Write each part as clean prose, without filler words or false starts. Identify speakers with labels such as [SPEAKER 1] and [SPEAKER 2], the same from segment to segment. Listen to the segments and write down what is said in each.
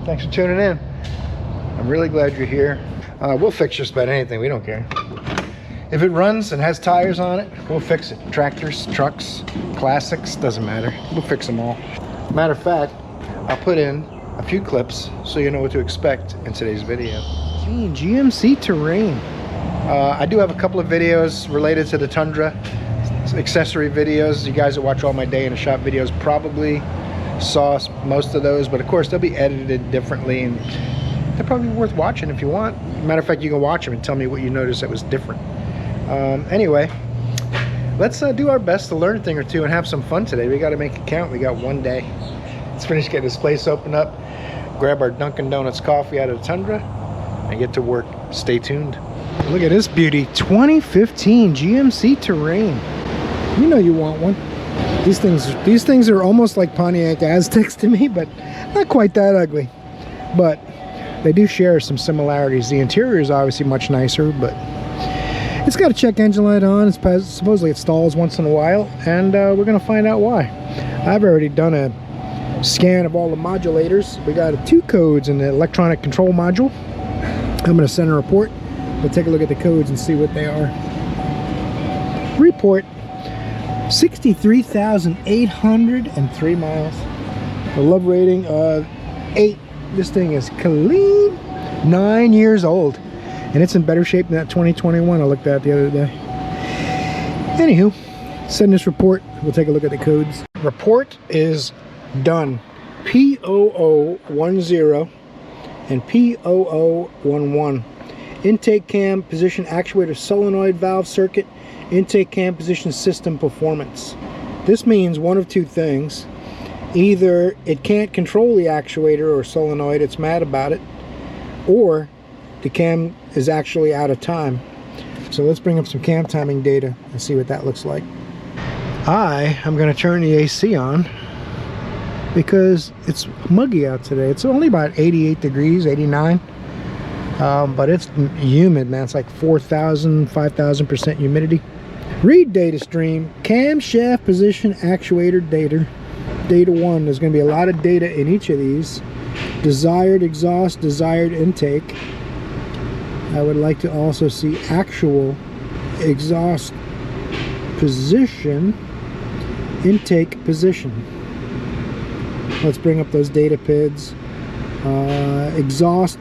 [SPEAKER 1] Thanks for tuning in. I'm really glad you're here. We'll fix just about anything. We don't care. If it runs and has tires on it, we'll fix it. Tractors, trucks, classics, doesn't matter. We'll fix them all. Matter of fact, I'll put in a few clips so you know what to expect in today's video. GMC terrain. I do have a couple of videos related to the Tundra, accessory videos. You guys that watch all my day in the shop videos probably saw most of those, but of course they'll be edited differently and they're probably worth watching if you want. Matter of fact, you can watch them and tell me what you noticed that was different. Anyway, let's do our best to learn a thing or two and have some fun today. We got to make it count. We got one day. Let's finish getting this place opened up, grab our Dunkin' Donuts coffee out of the Tundra, and get to work. Stay tuned. Look at this beauty, 2015 GMC Terrain. You know you want one. These things are almost like Pontiac Aztecs to me, but not quite that ugly. But they do share some similarities. The interior is obviously much nicer, but it's got a check engine light on. It's supposedly it stalls once in a while, and we're gonna find out why. I've already done a scan of all the modulators. We got 2 codes in the electronic control module. I'm gonna send a report. We'll take a look at the codes and see what they are. Report. 63,803 miles. A love rating of 8. This thing is clean. 9 years old. And it's in better shape than that 2021 I looked at the other day. Anywho, send this report. We'll take a look at the codes. Report is done. P0010 and P0011. Intake cam position actuator solenoid valve circuit. Intake cam position system performance. This means one of two things. Either it can't control the actuator or solenoid, it's mad about it, or the cam is actually out of time. So let's bring up some cam timing data and see what that looks like. I am going to turn the AC on because it's muggy out today. It's only about 88 degrees, 89. But it's humid, man. It's like 4,000, 5,000% humidity. Read data stream, camshaft position actuator data. Data 1, there's going to be a lot of data in each of these. Desired exhaust, desired intake. I would like to also see actual exhaust position, intake position. Let's bring up those data PIDs. Exhaust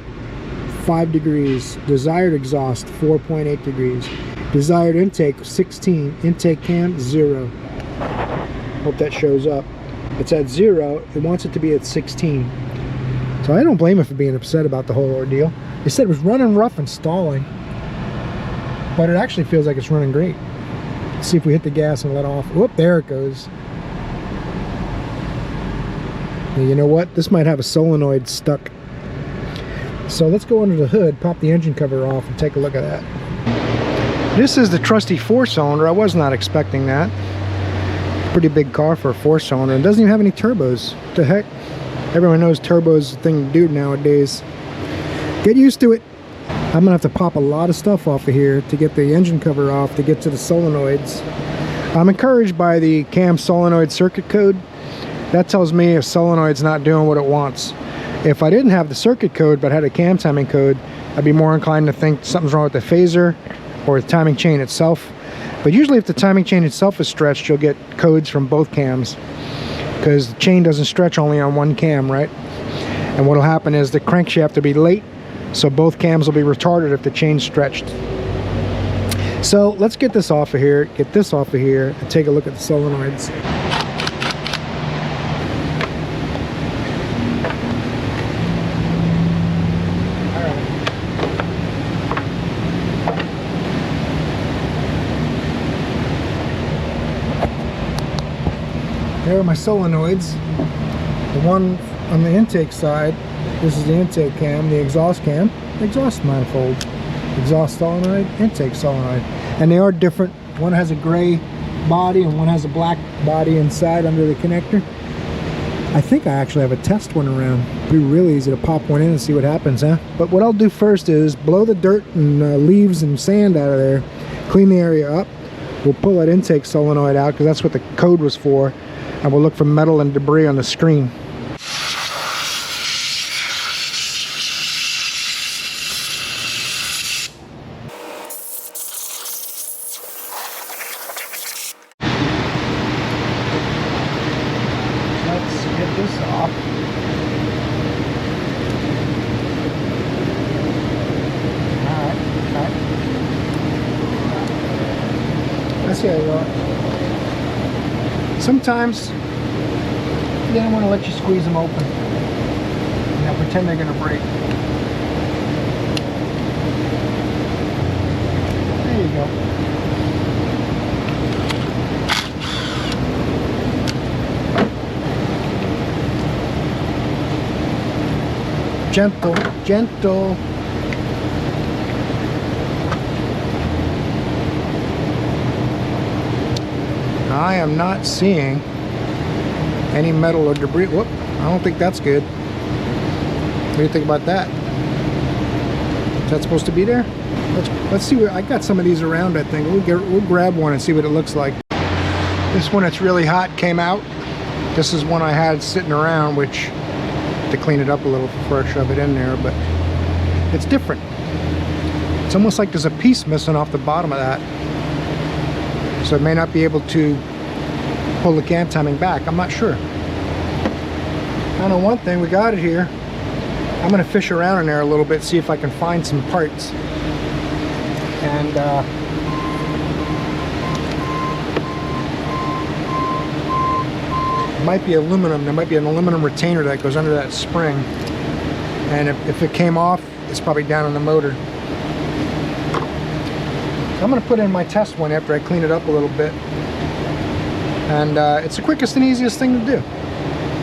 [SPEAKER 1] 5 degrees, desired exhaust 4.8 degrees, desired intake 16, intake cam 0. Hope that shows up. It's at 0, it wants it to be at 16. So I don't blame it for being upset about the whole ordeal. They said it was running rough and stalling, but it actually feels like it's running great. Let's see if we hit the gas and let off. Whoop, there it goes. And you know what? This might have a solenoid stuck. So let's go under the hood, pop the engine cover off, and take a look at that. This is the trusty 4-cylinder. I was not expecting that. Pretty big car for a 4-cylinder. It doesn't even have any turbos. What the heck? Everyone knows turbos is the thing to do nowadays. Get used to it. I'm gonna have to pop a lot of stuff off of here to get the engine cover off, to get to the solenoids. I'm encouraged by the cam solenoid circuit code. That tells me a solenoid's not doing what it wants. If I didn't have the circuit code but had a cam timing code, I'd be more inclined to think something's wrong with the phaser or the timing chain itself. But usually if the timing chain itself is stretched, you'll get codes from both cams, because the chain doesn't stretch only on one cam, right? And what'll happen is the crankshaft will be late, so both cams will be retarded if the chain's stretched. So let's get this off of here, get this off of here, and take a look at the solenoids. There are my solenoids. The one on the intake side, this is the intake cam, the exhaust cam, exhaust manifold, exhaust solenoid, intake solenoid. And they are different. One has a gray body and one has a black body inside under the connector. I think I actually have a test one around. It'd be really easy to pop one in and see what happens, huh? But what I'll do first is blow the dirt and leaves and sand out of there, clean the area up. We'll pull that intake solenoid out because that's what the code was for. And we'll look for metal and debris on the screen. see how you are. Sometimes they don't want to let you squeeze them open. Now pretend they're going to break. There you go. Gentle, gentle. I am not seeing any metal or debris. Whoop, I don't think that's good. What do you think about that? Is that supposed to be there? Let's see where I got some of these around. I think we'll grab one and see what it looks like. This one that's really hot came out. This is one I had sitting around, which to clean it up a little before I shove it in there, but it's different. It's almost like there's a piece missing off the bottom of that, so it may not be able to pull the cam timing back. I'm not sure. I know one thing, we got it here. I'm gonna fish around in there a little bit, see if I can find some parts. And it might be aluminum. There might be an aluminum retainer that goes under that spring. And if it came off, it's probably down in the motor. So I'm gonna put in my test one after I clean it up a little bit. And it's the quickest and easiest thing to do.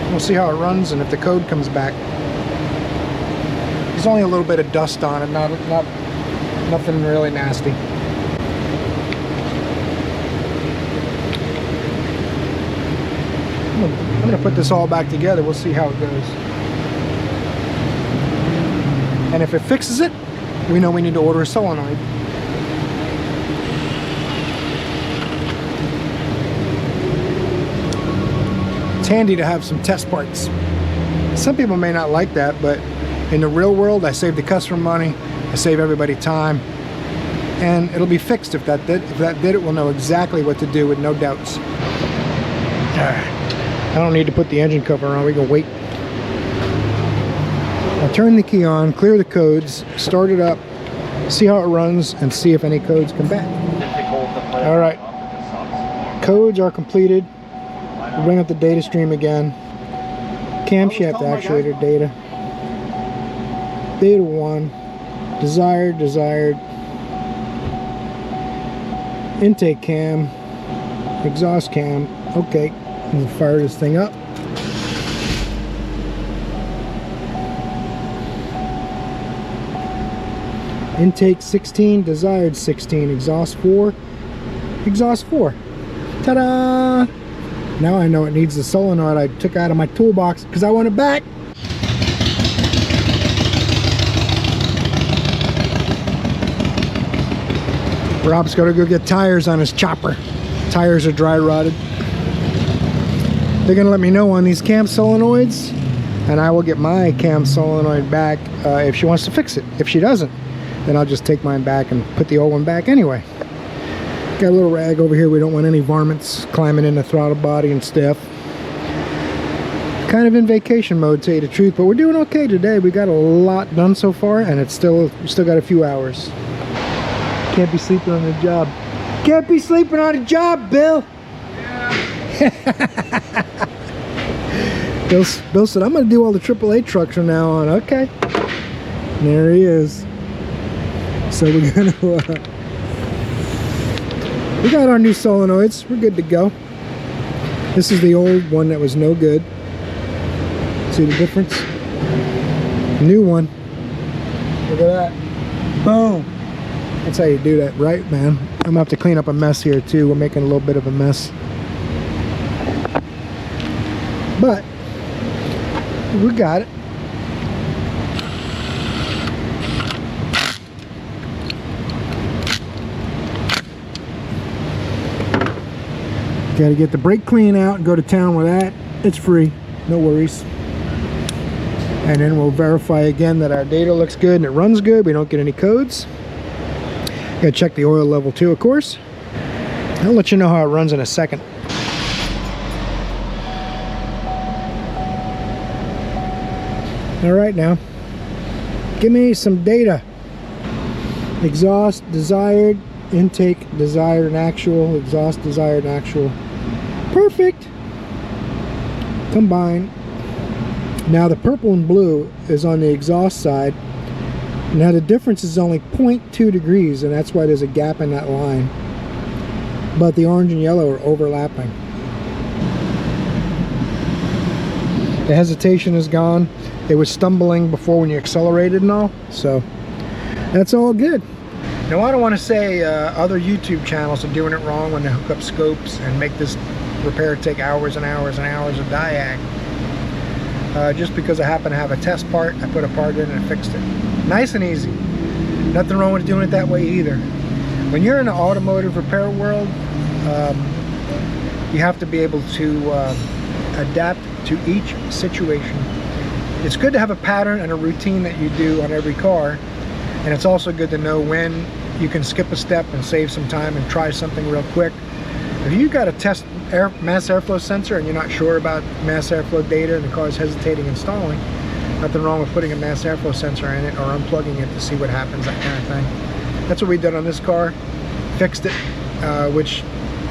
[SPEAKER 1] We'll see how it runs and if the code comes back. There's only a little bit of dust on it, nothing really nasty. I'm gonna put this all back together. We'll see how it goes. And if it fixes it, we know we need to order a solenoid. It's handy to have some test parts. Some people may not like that, but in the real world, I save the customer money, I save everybody time, and it'll be fixed. If that did it, we'll know exactly what to do with no doubts. I don't need to put the engine cover on, we can wait. I'll turn the key on, clear the codes, start it up, see how it runs, and see if any codes come back. All right, codes are completed. We'll bring up the data stream again. Camshaft actuator data. Data 1. Desired. Intake cam. Exhaust cam. Okay, we'll fire this thing up. Intake 16, desired 16, exhaust 4, exhaust 4. Ta-da! Now I know it needs the solenoid I took out of my toolbox because I want it back. Rob's got to go get tires on his chopper. Tires are dry rotted. They're going to let me know on these cam solenoids, and I will get my cam solenoid back if she wants to fix it. If she doesn't, then I'll just take mine back and put the old one back anyway. Got a little rag over here. We don't want any varmints climbing in the throttle body and stuff. Kind of in vacation mode, to tell you the truth, but we're doing okay today. We got a lot done so far, and we still got a few hours. Can't be sleeping on the job. Can't be sleeping on a job, Bill. Yeah. Bill said, I'm going to do all the AAA trucks from now on. Okay. And there he is. So we're going to... we got our new solenoids. We're good to go. This is the old one that was no good. See the difference? New one. Look at that. Boom. That's how you do that, right, man? I'm gonna have to clean up a mess here too. We're making a little bit of a mess. But we got it. Got to get the brake clean out and go to town with that. It's free, no worries. And then we'll verify again that our data looks good and it runs good. We don't get any codes. Got to check the oil level too, of course. I'll let you know how it runs in a second. All right, now give me some data. Exhaust desired, intake desired and actual, exhaust desired and actual. Perfect. Combine. Now the purple and blue is on the exhaust side. Now the difference is only 0.2 degrees, and that's why there's a gap in that line. But the orange and yellow are overlapping. The hesitation is gone. It was stumbling before when you accelerated and all, so that's all good. Now I don't want to say other YouTube channels are doing it wrong when they hook up scopes and make this repair take hours and hours and hours of diag. Just because I happen to have a test part, I put a part in and fixed it. Nice and easy. Nothing wrong with doing it that way either. When you're in the automotive repair world, you have to be able to adapt to each situation. It's good to have a pattern and a routine that you do on every car, and it's also good to know when you can skip a step and save some time and try something real quick. If you got a test mass airflow sensor and you're not sure about mass airflow data and the car is hesitating and stalling, nothing wrong with putting a mass airflow sensor in it or unplugging it to see what happens, that kind of thing. That's what we did on this car. Fixed it, which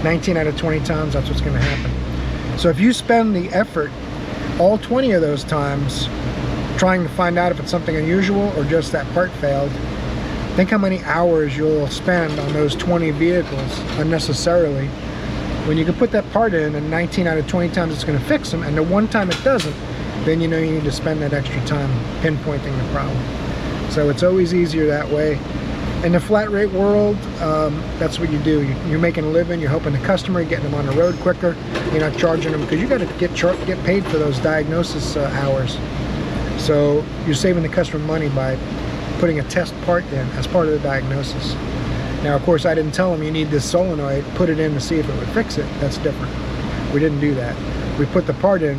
[SPEAKER 1] 19 out of 20 times that's what's going to happen. So if you spend the effort all 20 of those times trying to find out if it's something unusual or just that part failed, think how many hours you'll spend on those 20 vehicles unnecessarily, when you can put that part in and 19 out of 20 times it's going to fix them, and the one time it doesn't, then you know you need to spend that extra time pinpointing the problem. So it's always easier that way. In the flat rate world, that's what you do. You're making a living, you're helping the customer, getting them on the road quicker. You're not charging them, because you got to get paid for those diagnosis hours. So you're saving the customer money by putting a test part in as part of the diagnosis. Now, of course, I didn't tell them you need this solenoid, put it in to see if it would fix it. That's different. We didn't do that. We put the part in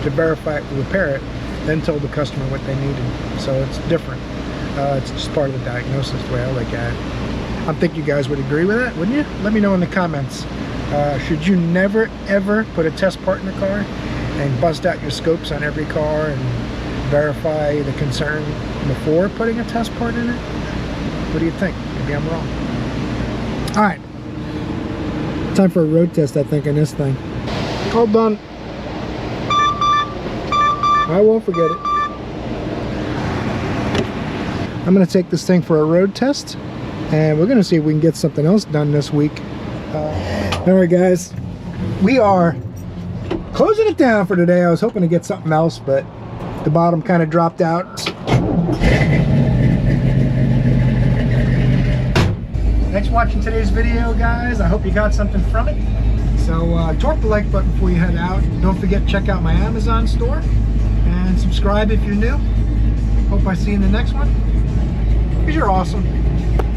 [SPEAKER 1] to verify it, repair it, then told the customer what they needed. So it's different. It's just part of the diagnosis, the way I look at it. I think you guys would agree with that, wouldn't you? Let me know in the comments. Should you never, ever put a test part in the car and bust out your scopes on every car and verify the concern before putting a test part in it? What do you think? Maybe I'm wrong. All right, time for a road test, I think, on this thing. All done. I won't forget it. I'm going to take this thing for a road test, and we're going to see if we can get something else done this week. All right, guys, we are closing it down for today. I was hoping to get something else, but the bottom kind of dropped out. Thanks for watching today's video, guys. I hope you got something from it. So torque the like button before you head out. Don't forget to check out my Amazon store and subscribe if you're new. Hope I see you in the next one, because you're awesome.